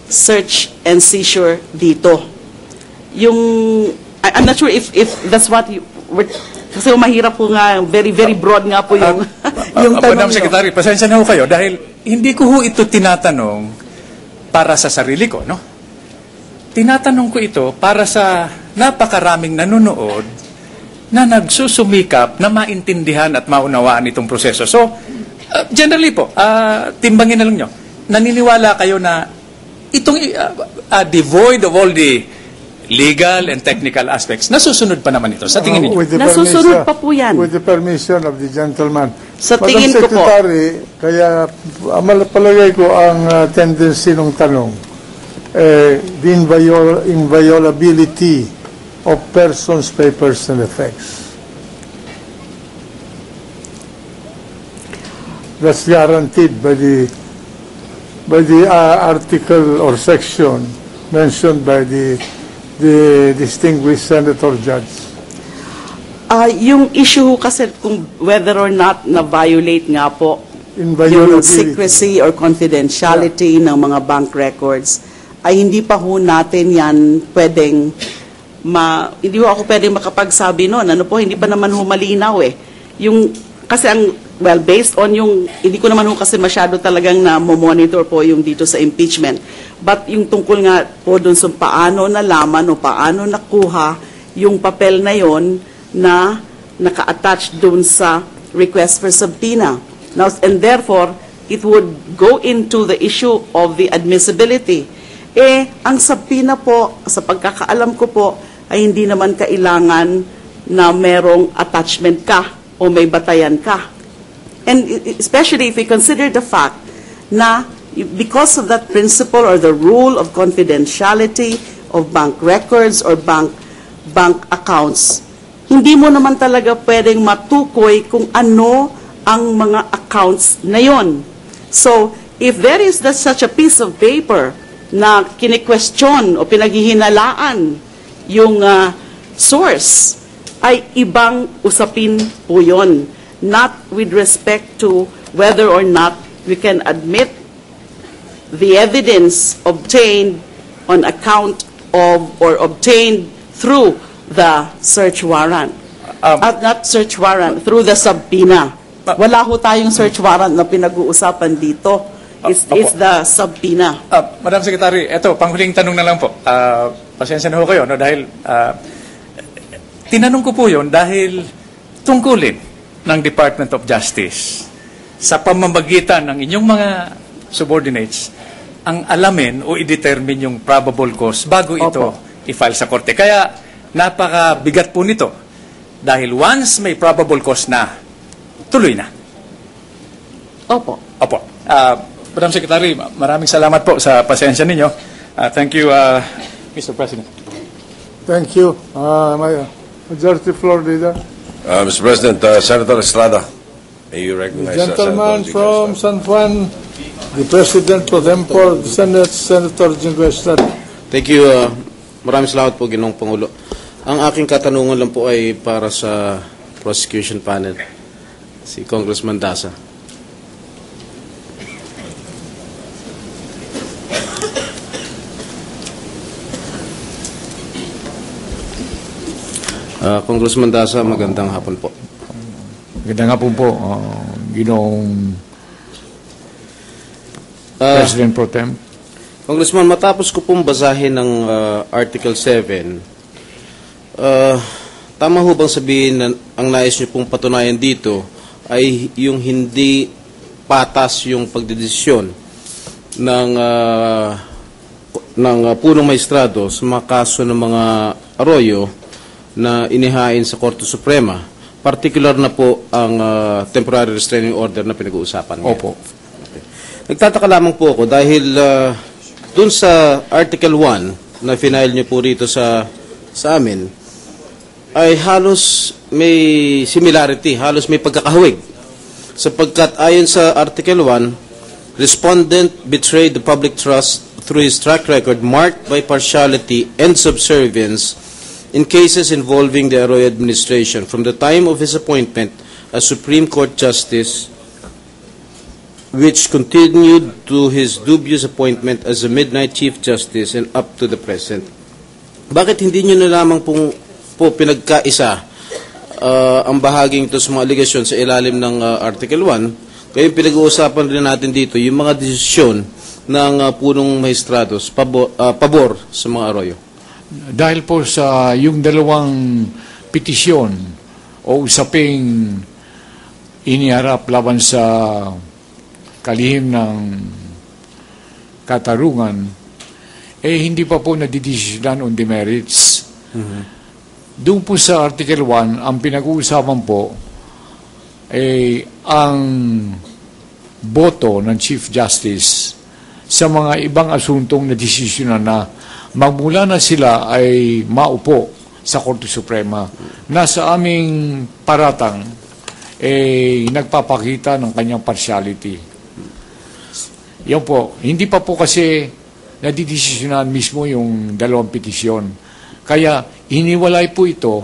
search and seizure dito. I'm not sure if that's what you were, kasi mahirap po nga, very, very broad nga po yung, yung tanong Madam Secretary, pasensya na ho kayo dahil hindi ko ho ito tinatanong para sa sarili ko, no? Tinatanong ko ito para sa napakaraming nanonood na nagsusumikap na maintindihan at maunawaan itong proseso. So, generally po, timbangin na lang nyo, naniniwala kayo na itong devoid of all the legal and technical aspects, nasusunod pa naman ito sa tingin niyo? Nasusunod pa po yan. With the permission of the gentleman. Sa tingin ko po. Madam Secretary, kaya palagay ko ang tendency ng tanong, the inviolability of persons, papers, and effects. That's guaranteed by the article or section mentioned by the distinguished Senator Judge. Yung issue kasi kung whether or not na-violate nga po yung secrecy or confidentiality ng mga bank records, ay hindi pa ho natin yan pwedeng hindi ho ako pwedeng makapagsabi noon. Ano po, hindi pa naman ho malinaw eh. Kasi based on hindi ko naman ho kasi masyado talagang na-monitor po yung dito sa impeachment. But yung tungkol nga po dun sa paano nalaman o paano nakuha yung papel na yon na naka-attach dun sa request for subpoena. Now, and therefore, it would go into the issue of the admissibility. Ang subpoena po, sa pagkakaalam ko po, ay hindi naman kailangan na merong attachment ka o may batayan ka. And especially if we consider the fact na because of that principle or the rule of confidentiality of bank records or bank accounts, hindi mo naman talaga pwedeng matukoy kung ano ang mga accounts na yon. So, if there is such a piece of paper na kine-question o pinaghihinalaan yung source, ay ibang usapin po yon. Not with respect to whether or not we can admit the evidence obtained on account of or obtained through the search warrant. Not search warrant, through the subpoena. Wala ho tayong search warrant na pinag-uusapan dito. Is the subpoena. Madam Secretary, eto, panghuling tanong na lang po. Pasensya na ho kayo, no? Dahil tinanong ko po yun dahil tungkulin ng Department of Justice sa pamamagitan ng inyong mga subordinates ang alamin o i-determine yung probable cause bago ito i-file sa korte. Kaya napakabigat po nito dahil once may probable cause na, tuloy na. Opo. Madam Secretary, maraming salamat po sa pasensya ninyo. Thank you, Mr. President. Thank you. Majority Floor Leader. Mr. President, Senator Estrada, may you recognize the gentleman from San Juan, the President pro tempore, the Senate, Senator Jingo Estrada. Thank you. Maraming salamat po, Ginoong Pangulo. Ang aking katanungan lang po ay para sa prosecution panel, si Congressman Dasa. Congressman Dasa, magandang hapon po. Magandang hapon po, Ginoong President Pro Tem. Congressman, matapos ko pong basahin ng Article 7, tama ho bang sabihin na ang nais niyo pong patunayan dito ay yung hindi patas yung pagdedesisyon ng punong maestrado sa mga kaso ng mga Arroyo na inihain sa Korte Suprema, particular na po ang temporary restraining order na pinag-uusapan ngayon. Opo. Okay. Nagtataka lamang po ako dahil dun sa Article 1 na final niyo po rito sa amin, ay halos may similarity, halos may pagkakahawig. Sapagkat ayon sa Article 1, respondent betrayed the public trust through his track record marked by partiality and subservience in cases involving the Arroyo administration from the time of his appointment as Supreme Court Justice which continued to his dubious appointment as a midnight Chief Justice and up to the present. Bakit hindi nyo na lamang po pinagkaisa ang bahaging ito sa mga aligasyon sa ilalim ng Article 1? Kaya pinag-uusapan rin natin dito yung mga desisyon ng punong maestrados pabor sa mga Arroyo. Dahil po sa yung dalawang petisyon o usaping iniharap laban sa kalihim ng katarungan, hindi pa po nadidesisyonan on the merits. Doon po sa Article 1, ang pinag-uusapan po ang boto ng Chief Justice sa mga ibang asuntong na desisyonan na magmula na sila ay maupo sa Korte Suprema. Nasa aming paratang, nagpapakita ng kanyang partiality. Yan po. Hindi pa po kasi nadidesisyonan mismo yung dalawang petisyon. Kaya iniwalay po ito,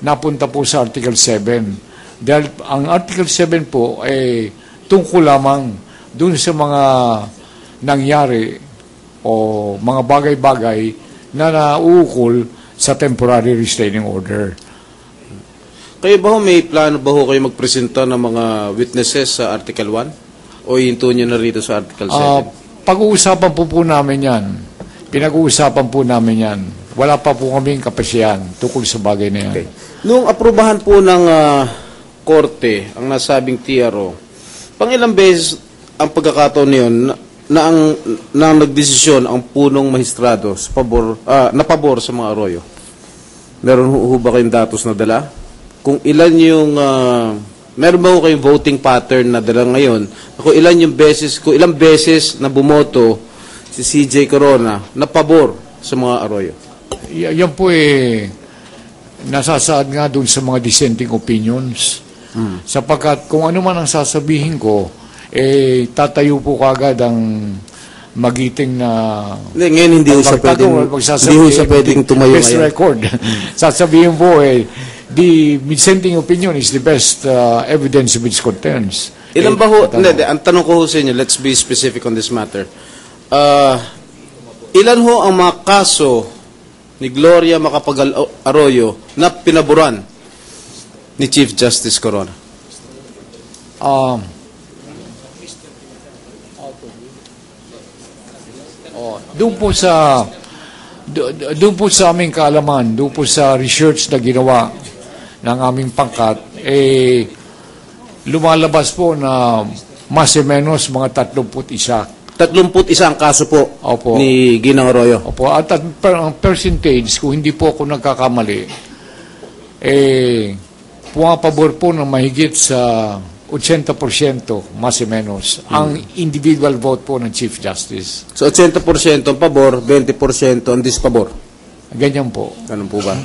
napunta po sa Article 7. Dahil ang Article 7 po ay tungkol lamang dun sa mga nangyari o mga bagay-bagay na nauukol sa temporary restraining order. Kayo ba may plano ba kayo magpresenta ng mga witnesses sa Article 1? O hinto nyo na rito sa Article 7? Pag-uusapan po namin yan. Pinag-uusapan po namin yan. Wala pa po kaming kapasyahan tungkol sa bagay na yan. Okay. Noong aprubahan po ng Korte ang nasabing TRO, pangilang beses ang pagkakataon niyon na nagdesisyon ang punong maestrado sa pabor sa mga Arroyo? Meron ho ba kayong datos na dala? Kung ilan yung meron ba kayong voting pattern na dala ngayon? Kung ilang beses na bumoto si CJ Corona na pabor sa mga Arroyo? Yan po nasasaad nga doon sa mga dissenting opinions. Sapagkat kung ano man ang sasabihin ko, tatayo po kagad ang magiting na... Ngayon hindi ho siya pwedeng tumayo best ngayon. record. Sasabihin po, the dissenting opinion is the best evidence which contains. Ilan ba ho, ang tanong ko ho sa inyo, let's be specific on this matter. Ilan ho ang mga kaso ni Gloria Macapagal Arroyo na pinaboran ni Chief Justice Corona? Doon po sa aming kaalaman, doon po sa research na ginawa ng aming pangkat, lumalabas po na mas o menos mga 31. 31 ang kaso po Opo. ni Ginang Arroyo. Opo, at ang percentage, kung hindi po ako nagkakamali, pumapabor po ng mahigit sa 80% mas o menos ang individual vote po ng Chief Justice. So 80% ang pabor, 20% ang dispabor. Ganyan po. Ganun po ba?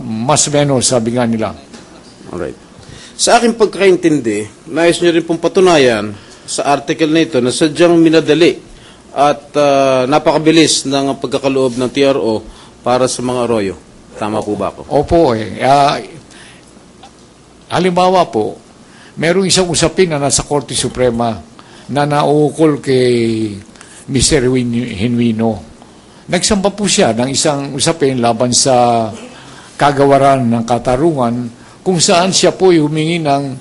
Mas o menos, sabi nga nila. Alright. Sa aking pagkaintindi, nais nyo rin pong patunayan sa article na ito na sadyang minadali at napakabilis ng pagkakaloob ng TRO para sa mga Arroyo. Tama po ba ako? Opo. Halimbawa po, merong isang usapin na nasa Korte Suprema na nauukol kay Mr. Genuino. Nagsampa po siya ng isang usapin laban sa kagawaran ng katarungan kung saan siya po humingi ng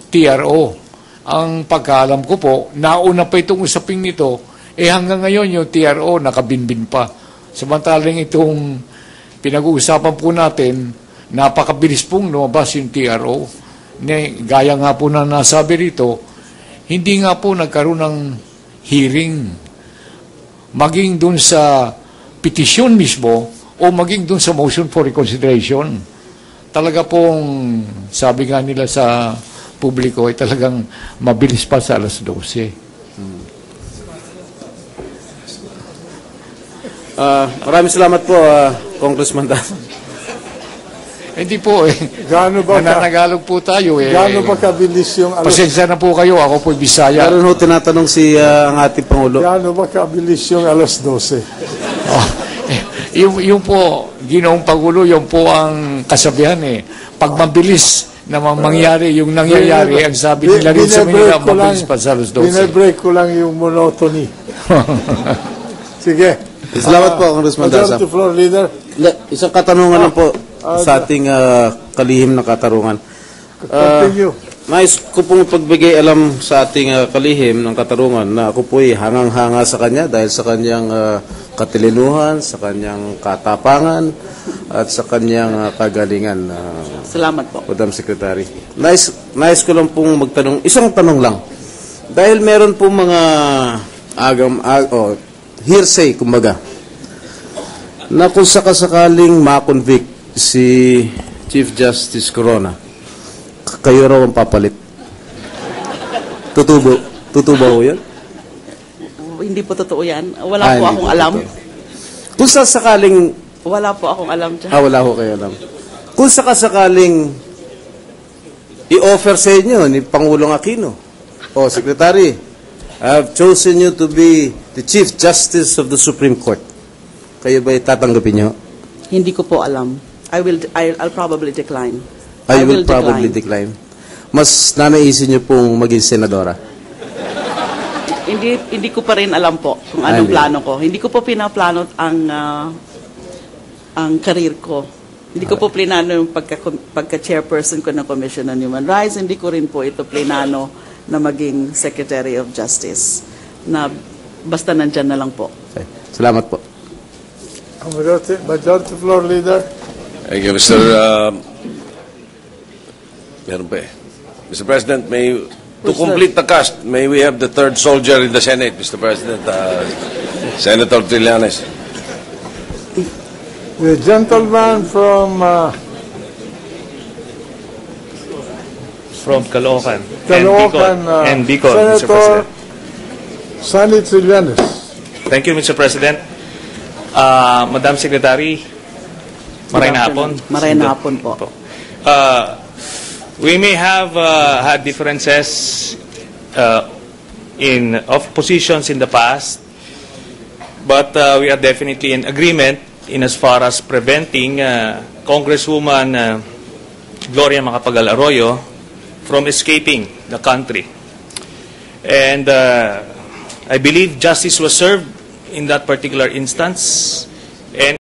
TRO. Ang pagkaalam ko po, nauna pa itong usaping nito, hanggang ngayon yung TRO nakabinbin pa. Samantalang itong pinag-uusapan po natin, napakabilis pong lumabas yung TRO. Gaya nga po na nasabi rito, hindi nga po nagkaroon ng hearing. Maging dun sa petisyon mismo o maging dun sa motion for reconsideration. Talaga pong, sabi nga nila sa publiko, ay talagang mabilis pa sa alas 12. Maraming salamat po, Congressman Dan. Hindi po Gaano ba Nananagalog po tayo gaano ba kabilis yung alas Pasensya na po kayo, ako po Bisaya. Meron ho tinatanong si ang ating Pangulo. gaano ba kabilis yung alas 12? Yung po, Ginoong Pangulo, yung po ang kasabihan Pag mabilis na mangyari yung nangyayari, ang sabi nila rin sa Manila, mabilis pa sa alas 12. Binabreak ko lang yung monotony. Sige. Salamat po, Congressman Dasa. Majority Floor Leader. Isang katanungan lang po sa ating kalihim na katarungan. Continue. Nais ko pong pagbigay alam sa ating kalihim ng katarungan na ako po'y hangang-hanga sa kanya dahil sa kanyang katilinuhan, sa kanyang katapangan, at sa kanyang kagalingan. Salamat po. Madam Secretary. Nais ko lang pong magtanong, isang tanong lang. Dahil meron pong mga hearsay, kumbaga, na kung sakasakaling makonvict si Chief Justice Corona, kayo raw ang papalit. Tutubo ho yan? Hindi po totoo yan. Wala po akong alam. Kung sasakaling... Wala po akong alam dyan. wala ho kayo alam. Kung sakasakaling i-offer sa inyo ni Pangulong Aquino, Secretary, I have chosen you to be the Chief Justice of the Supreme Court. Kayo ba'y tatanggapin nyo? Hindi ko po alam. I'll probably decline. I will probably decline. Mas nanaisin nyo pong maging senadora? Hindi ko pa rin alam po kung anong plano ko. Hindi ko po pinaplano ang career ko. Hindi ko po plinano yung pagka-chairperson ko ng Commission on Human Rights. Hindi ko rin po ito plinano na maging Secretary of Justice. Na basta nandyan na lang po. Okay. Salamat po. Majority Floor Leader. Thank you, Mr. Meron pa eh. Mr. President, to complete the cast, may we have the third soldier in the Senate, Mr. President, Senator Trillanes. The gentleman from Caloocan Caloocan, and Bicol, Mr. Senator President. Sonny Trillanes. Thank you, Mr. President. Madam Secretary, marayang hapon. Marayang hapon po. We may have had differences of positions in the past, but we are definitely in agreement in as far as preventing Congresswoman Gloria Macapagal Arroyo from escaping the country. And I believe justice was served in that particular instance. And